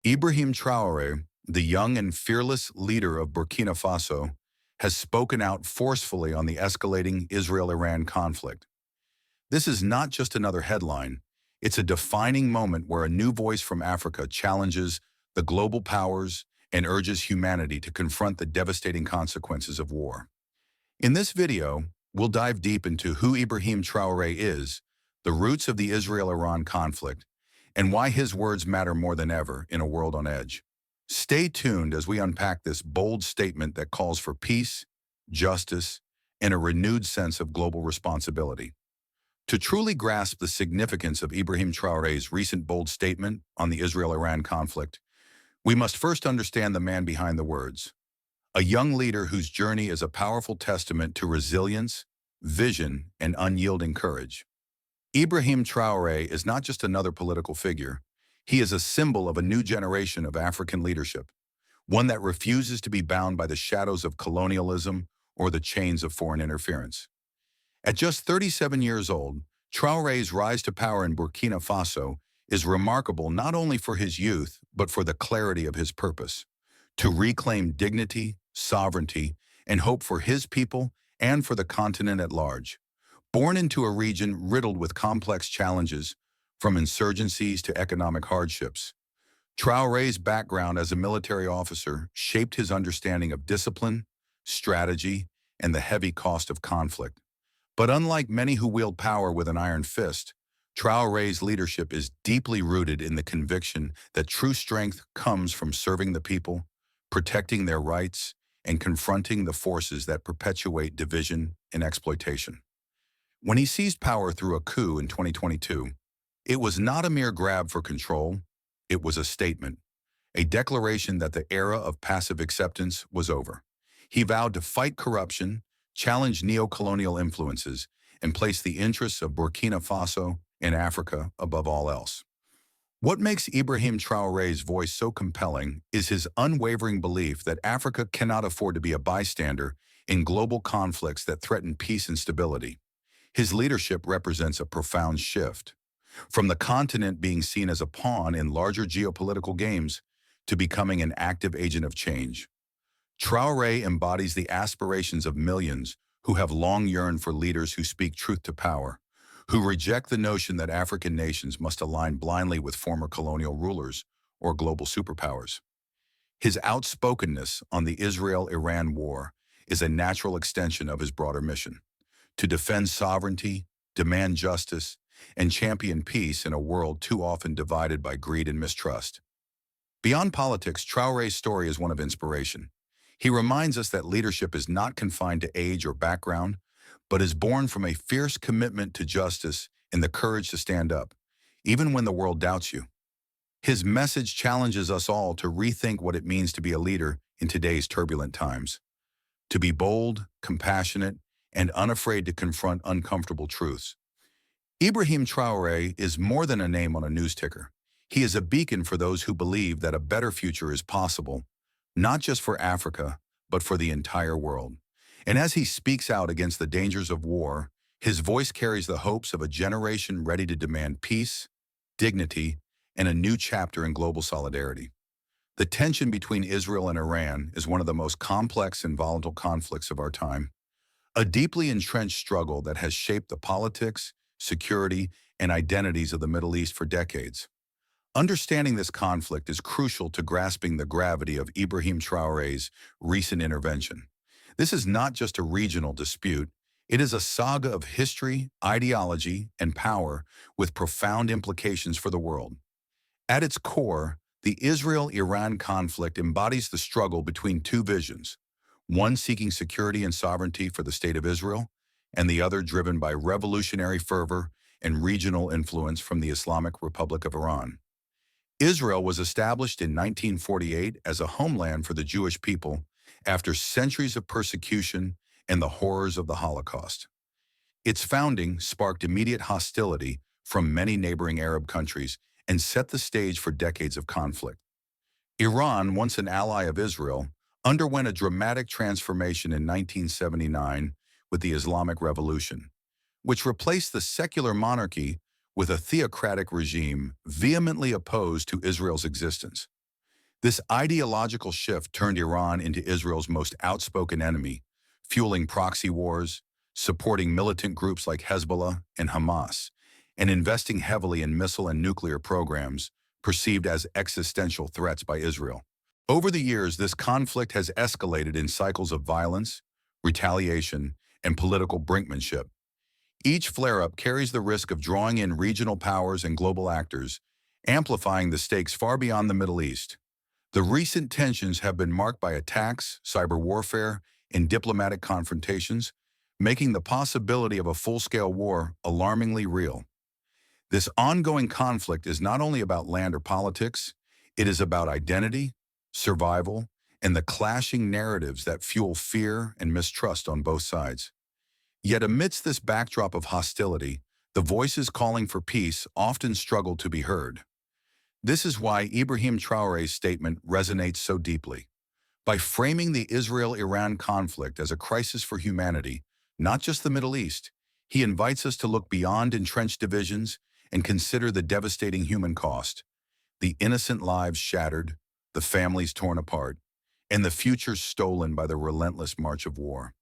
Ibrahim Traoré, the young and fearless leader of Burkina Faso, has spoken out forcefully on the escalating Israel-Iran conflict. This is not just another headline, it's a defining moment where a new voice from Africa challenges the global powers and urges humanity to confront the devastating consequences of war. In this video, we'll dive deep into who Ibrahim Traoré is, the roots of the Israel-Iran conflict, and why his words matter more than ever in a world on edge. Stay tuned as we unpack this bold statement that calls for peace, justice, and a renewed sense of global responsibility. To truly grasp the significance of Ibrahim Traoré's recent bold statement on the Israel-Iran conflict, we must first understand the man behind the words, a young leader whose journey is a powerful testament to resilience, vision, and unyielding courage. Ibrahim Traoré is not just another political figure. He is a symbol of a new generation of African leadership, one that refuses to be bound by the shadows of colonialism or the chains of foreign interference. At just 37 years old, Traoré's rise to power in Burkina Faso is remarkable not only for his youth, but for the clarity of his purpose: to reclaim dignity, sovereignty, and hope for his people and for the continent at large. Born into a region riddled with complex challenges, from insurgencies to economic hardships, Traoré's background as a military officer shaped his understanding of discipline, strategy, and the heavy cost of conflict. But unlike many who wield power with an iron fist, Traoré's leadership is deeply rooted in the conviction that true strength comes from serving the people, protecting their rights, and confronting the forces that perpetuate division and exploitation. When he seized power through a coup in 2022, it was not a mere grab for control, it was a statement, a declaration that the era of passive acceptance was over. He vowed to fight corruption, challenge neo-colonial influences, and place the interests of Burkina Faso and Africa above all else. What makes Ibrahim Traoré's voice so compelling is his unwavering belief that Africa cannot afford to be a bystander in global conflicts that threaten peace and stability. His leadership represents a profound shift, from the continent being seen as a pawn in larger geopolitical games to becoming an active agent of change. Traoré embodies the aspirations of millions who have long yearned for leaders who speak truth to power, who reject the notion that African nations must align blindly with former colonial rulers or global superpowers. His outspokenness on the Israel-Iran war is a natural extension of his broader mission: to defend sovereignty, demand justice, and champion peace in a world too often divided by greed and mistrust. Beyond politics, Traoré's story is one of inspiration. He reminds us that leadership is not confined to age or background, but is born from a fierce commitment to justice and the courage to stand up, even when the world doubts you. His message challenges us all to rethink what it means to be a leader in today's turbulent times, to be bold, compassionate, and unafraid to confront uncomfortable truths. Ibrahim Traoré is more than a name on a news ticker. He is a beacon for those who believe that a better future is possible, not just for Africa, but for the entire world. And as he speaks out against the dangers of war, his voice carries the hopes of a generation ready to demand peace, dignity, and a new chapter in global solidarity. The tension between Israel and Iran is one of the most complex and volatile conflicts of our time, a deeply entrenched struggle that has shaped the politics, security, and identities of the Middle East for decades. Understanding this conflict is crucial to grasping the gravity of Ibrahim Traoré's recent intervention. This is not just a regional dispute, it is a saga of history, ideology, and power with profound implications for the world. At its core, the Israel-Iran conflict embodies the struggle between two visions, one seeking security and sovereignty for the State of Israel, and the other driven by revolutionary fervor and regional influence from the Islamic Republic of Iran. Israel was established in 1948 as a homeland for the Jewish people after centuries of persecution and the horrors of the Holocaust. Its founding sparked immediate hostility from many neighboring Arab countries and set the stage for decades of conflict. Iran, once an ally of Israel, underwent a dramatic transformation in 1979 with the Islamic Revolution, which replaced the secular monarchy with a theocratic regime vehemently opposed to Israel's existence. This ideological shift turned Iran into Israel's most outspoken enemy, fueling proxy wars, supporting militant groups like Hezbollah and Hamas, and investing heavily in missile and nuclear programs perceived as existential threats by Israel. Over the years, this conflict has escalated in cycles of violence, retaliation, and political brinkmanship. Each flare-up carries the risk of drawing in regional powers and global actors, amplifying the stakes far beyond the Middle East. The recent tensions have been marked by attacks, cyber warfare, and diplomatic confrontations, making the possibility of a full-scale war alarmingly real. This ongoing conflict is not only about land or politics, it is about identity, survival, and the clashing narratives that fuel fear and mistrust on both sides. Yet amidst this backdrop of hostility, the voices calling for peace often struggle to be heard. This is why Ibrahim Traoré's statement resonates so deeply. By framing the Israel-Iran conflict as a crisis for humanity, not just the Middle East, he invites us to look beyond entrenched divisions and consider the devastating human cost, the innocent lives shattered, the families torn apart, and the futures stolen by the relentless march of war.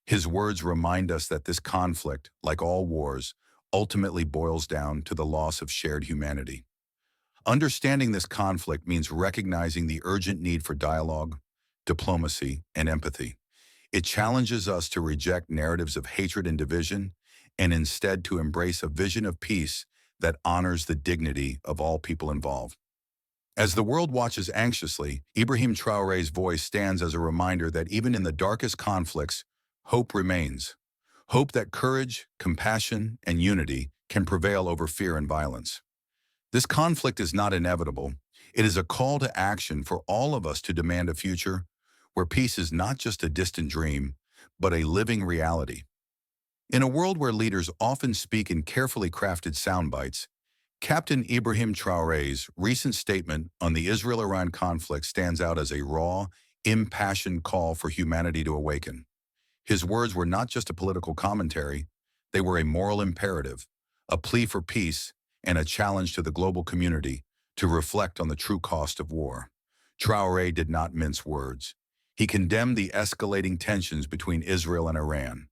His words remind us that this conflict, like all wars, ultimately boils down to the loss of shared humanity. Understanding this conflict means recognizing the urgent need for dialogue, diplomacy, and empathy. It challenges us to reject narratives of hatred and division, and instead to embrace a vision of peace that honors the dignity of all people involved. As the world watches anxiously, Ibrahim Traoré's voice stands as a reminder that even in the darkest conflicts, hope remains. Hope that courage, compassion, and unity can prevail over fear and violence. This conflict is not inevitable. It is a call to action for all of us to demand a future where peace is not just a distant dream, but a living reality. In a world where leaders often speak in carefully crafted sound bites, Captain Ibrahim Traoré's recent statement on the Israel-Iran conflict stands out as a raw, impassioned call for humanity to awaken. His words were not just a political commentary, they were a moral imperative, a plea for peace, and a challenge to the global community to reflect on the true cost of war. Traoré did not mince words. He condemned the escalating tensions between Israel and Iran,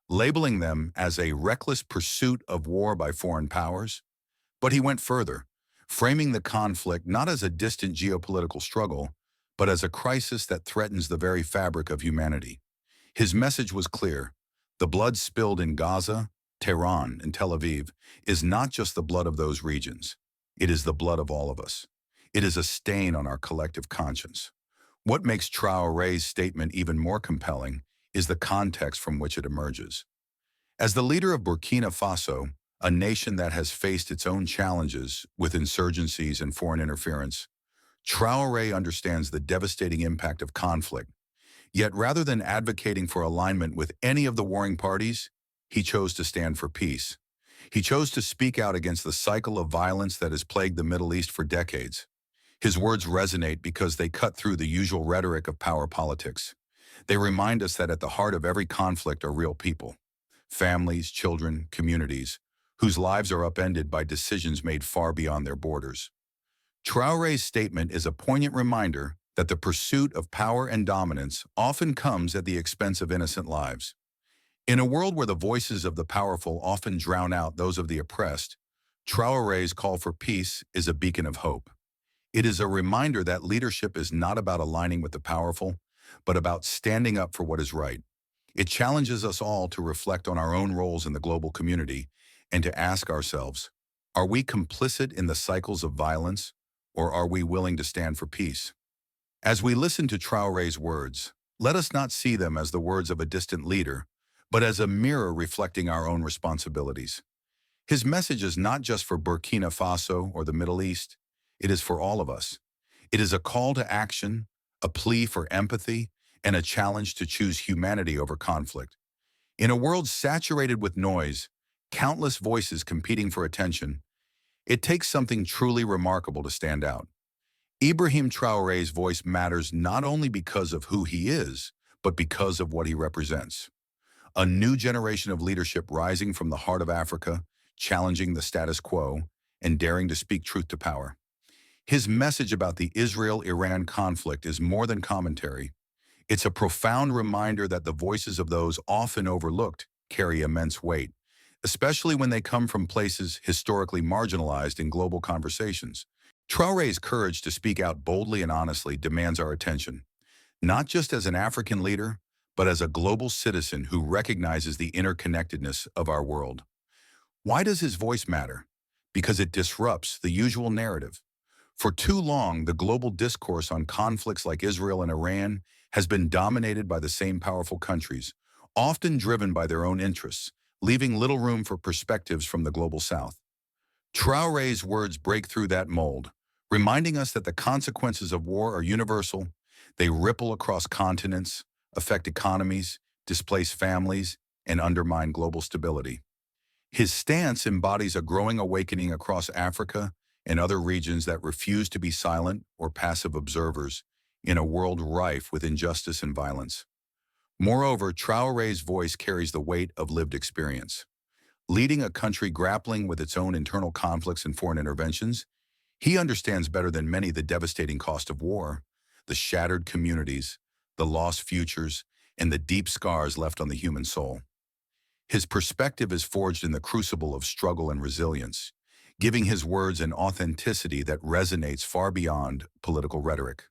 labeling them as a reckless pursuit of war by foreign powers. But he went further, framing the conflict not as a distant geopolitical struggle, but as a crisis that threatens the very fabric of humanity. His message was clear. The blood spilled in Gaza, Tehran, and Tel Aviv is not just the blood of those regions. It is the blood of all of us. It is a stain on our collective conscience. What makes Traoré's statement even more compelling is the context from which it emerges. As the leader of Burkina Faso, a nation that has faced its own challenges with insurgencies and foreign interference, Traoré understands the devastating impact of conflict. Yet rather than advocating for alignment with any of the warring parties, he chose to stand for peace. He chose to speak out against the cycle of violence that has plagued the Middle East for decades. His words resonate because they cut through the usual rhetoric of power politics. They remind us that at the heart of every conflict are real people, families, children, communities, whose lives are upended by decisions made far beyond their borders. Traoré's statement is a poignant reminder that the pursuit of power and dominance often comes at the expense of innocent lives. In a world where the voices of the powerful often drown out those of the oppressed, Traoré's call for peace is a beacon of hope. It is a reminder that leadership is not about aligning with the powerful, but about standing up for what is right. It challenges us all to reflect on our own roles in the global community and to ask ourselves, are we complicit in the cycles of violence, or are we willing to stand for peace? As we listen to Traoré's words, let us not see them as the words of a distant leader, but as a mirror reflecting our own responsibilities. His message is not just for Burkina Faso or the Middle East, it is for all of us. It is a call to action, a plea for empathy, and a challenge to choose humanity over conflict. In a world saturated with noise, countless voices competing for attention, it takes something truly remarkable to stand out. Ibrahim Traoré's voice matters not only because of who he is, but because of what he represents. A new generation of leadership rising from the heart of Africa, challenging the status quo, and daring to speak truth to power. His message about the Israel-Iran conflict is more than commentary. It's a profound reminder that the voices of those often overlooked carry immense weight, especially when they come from places historically marginalized in global conversations. Traoré's courage to speak out boldly and honestly demands our attention, not just as an African leader, but as a global citizen who recognizes the interconnectedness of our world. Why does his voice matter? Because it disrupts the usual narrative. For too long, the global discourse on conflicts like Israel and Iran has been dominated by the same powerful countries, often driven by their own interests, leaving little room for perspectives from the global south. Traoré's words break through that mold, reminding us that the consequences of war are universal. They ripple across continents, affect economies, displace families, and undermine global stability. His stance embodies a growing awakening across Africa and other regions that refuse to be silent or passive observers in a world rife with injustice and violence. Moreover, Traoré's voice carries the weight of lived experience. Leading a country grappling with its own internal conflicts and foreign interventions, he understands better than many the devastating cost of war, the shattered communities, the lost futures, and the deep scars left on the human soul. His perspective is forged in the crucible of struggle and resilience, giving his words an authenticity that resonates far beyond political rhetoric.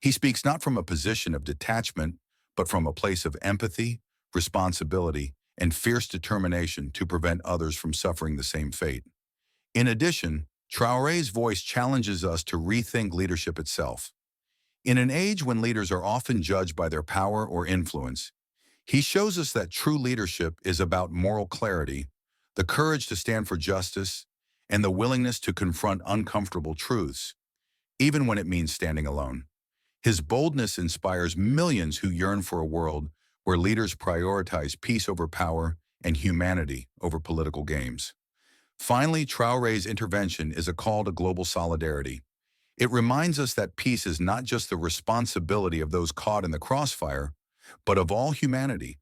He speaks not from a position of detachment, but from a place of empathy, responsibility, and fierce determination to prevent others from suffering the same fate. In addition, Traoré's voice challenges us to rethink leadership itself. In an age when leaders are often judged by their power or influence, he shows us that true leadership is about moral clarity, the courage to stand for justice, and the willingness to confront uncomfortable truths, even when it means standing alone. His boldness inspires millions who yearn for a world where leaders prioritize peace over power and humanity over political games. Finally, Traoré's intervention is a call to global solidarity. It reminds us that peace is not just the responsibility of those caught in the crossfire, but of all humanity.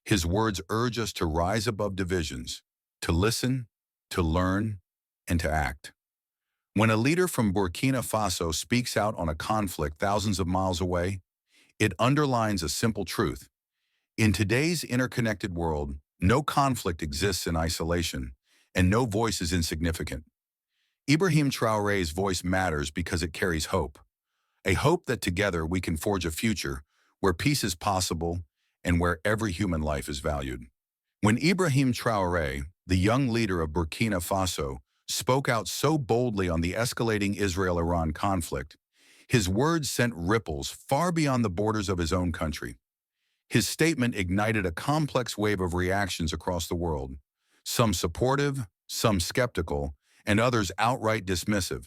His words urge us to rise above divisions, to listen, to learn, and to act. When a leader from Burkina Faso speaks out on a conflict thousands of miles away, it underlines a simple truth. In today's interconnected world, no conflict exists in isolation, and no voice is insignificant. Ibrahim Traoré's voice matters because it carries hope, a hope that together we can forge a future where peace is possible and where every human life is valued. When Ibrahim Traoré, the young leader of Burkina Faso, spoke out so boldly on the escalating Israel-Iran conflict, his words sent ripples far beyond the borders of his own country. His statement ignited a complex wave of reactions across the world, some supportive, some skeptical, and others outright dismissive.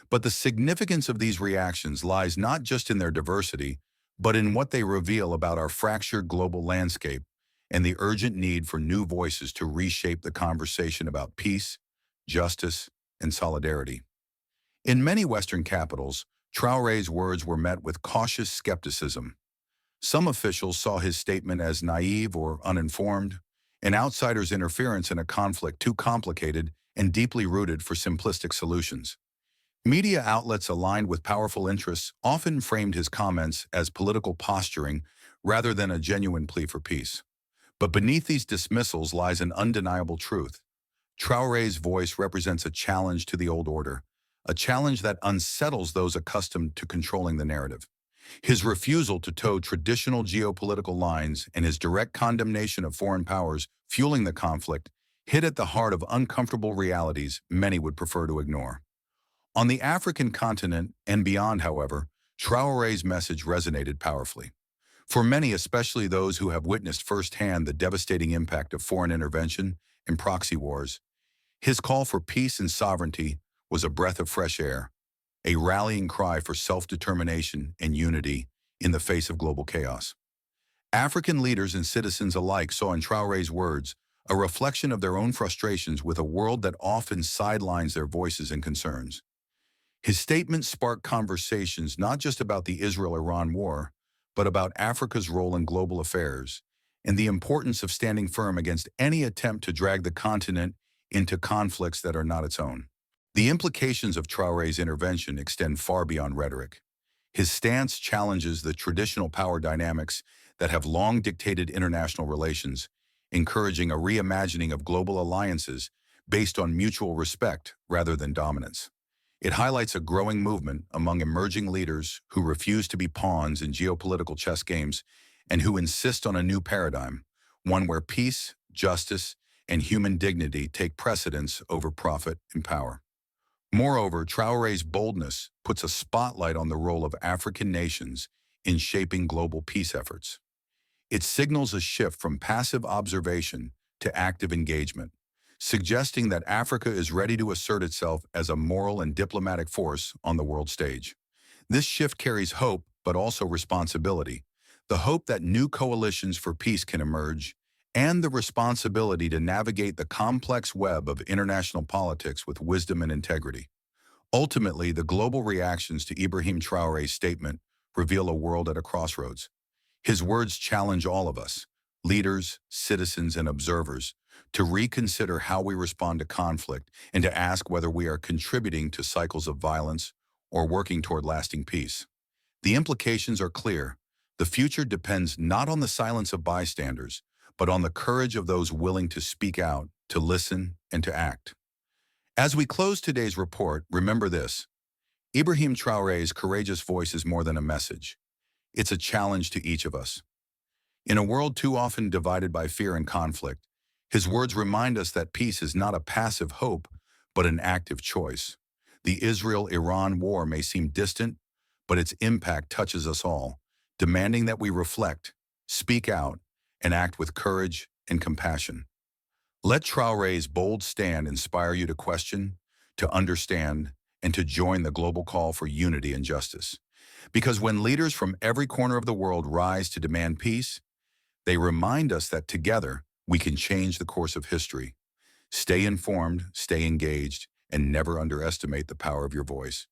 But the significance of these reactions lies not just in their diversity, but in what they reveal about our fractured global landscape and the urgent need for new voices to reshape the conversation about peace, justice, and solidarity. In many Western capitals, Traoré's words were met with cautious skepticism. Some officials saw his statement as naive or uninformed, an outsider's interference in a conflict too complicated and deeply rooted for simplistic solutions. Media outlets aligned with powerful interests often framed his comments as political posturing rather than a genuine plea for peace. But beneath these dismissals lies an undeniable truth. Traoré's voice represents a challenge to the old order, a challenge that unsettles those accustomed to controlling the narrative. His refusal to toe traditional geopolitical lines and his direct condemnation of foreign powers fueling the conflict hit at the heart of uncomfortable realities many would prefer to ignore. On the African continent and beyond, however, Traoré's message resonated powerfully. For many, especially those who have witnessed firsthand the devastating impact of foreign intervention and proxy wars, his call for peace and sovereignty was a breath of fresh air, a rallying cry for self-determination and unity in the face of global chaos. African leaders and citizens alike saw in Traoré's words a reflection of their own frustrations with a world that often sidelines their voices and concerns. His statement sparked conversations not just about the Israel-Iran war, but about Africa's role in global affairs and the importance of standing firm against any attempt to drag the continent into conflicts that are not its own. The implications of Traoré's intervention extend far beyond rhetoric. His stance challenges the traditional power dynamics that have long dictated international relations, encouraging a reimagining of global alliances based on mutual respect rather than dominance. It highlights a growing movement among emerging leaders who refuse to be pawns in geopolitical chess games and who insist on a new paradigm, one where peace, justice, and human dignity take precedence over profit and power. Moreover, Traoré's boldness puts a spotlight on the role of African nations in shaping global peace efforts. It signals a shift from passive observation to active engagement, suggesting that Africa is ready to assert itself as a moral and diplomatic force on the world stage. This shift carries hope, but also responsibility. The hope that new coalitions for peace can emerge, and the responsibility to navigate the complex web of international politics with wisdom and integrity. Ultimately, the global reactions to Ibrahim Traoré's statement reveal a world at a crossroads. His words challenge all of us, leaders, citizens, and observers, to reconsider how we respond to conflict and to ask whether we are contributing to cycles of violence or working toward lasting peace. The implications are clear. The future depends not on the silence of bystanders, but on the courage of those willing to speak out, to listen, and to act. As we close today's report, remember this. Ibrahim Traoré's courageous voice is more than a message. It's a challenge to each of us. In a world too often divided by fear and conflict, his words remind us that peace is not a passive hope, but an active choice. The Israel-Iran war may seem distant, but its impact touches us all, demanding that we reflect, speak out, and act with courage and compassion. Let Traoré's bold stand inspire you to question, to understand, and to join the global call for unity and justice. Because when leaders from every corner of the world rise to demand peace, they remind us that together we can change the course of history. Stay informed, stay engaged, and never underestimate the power of your voice.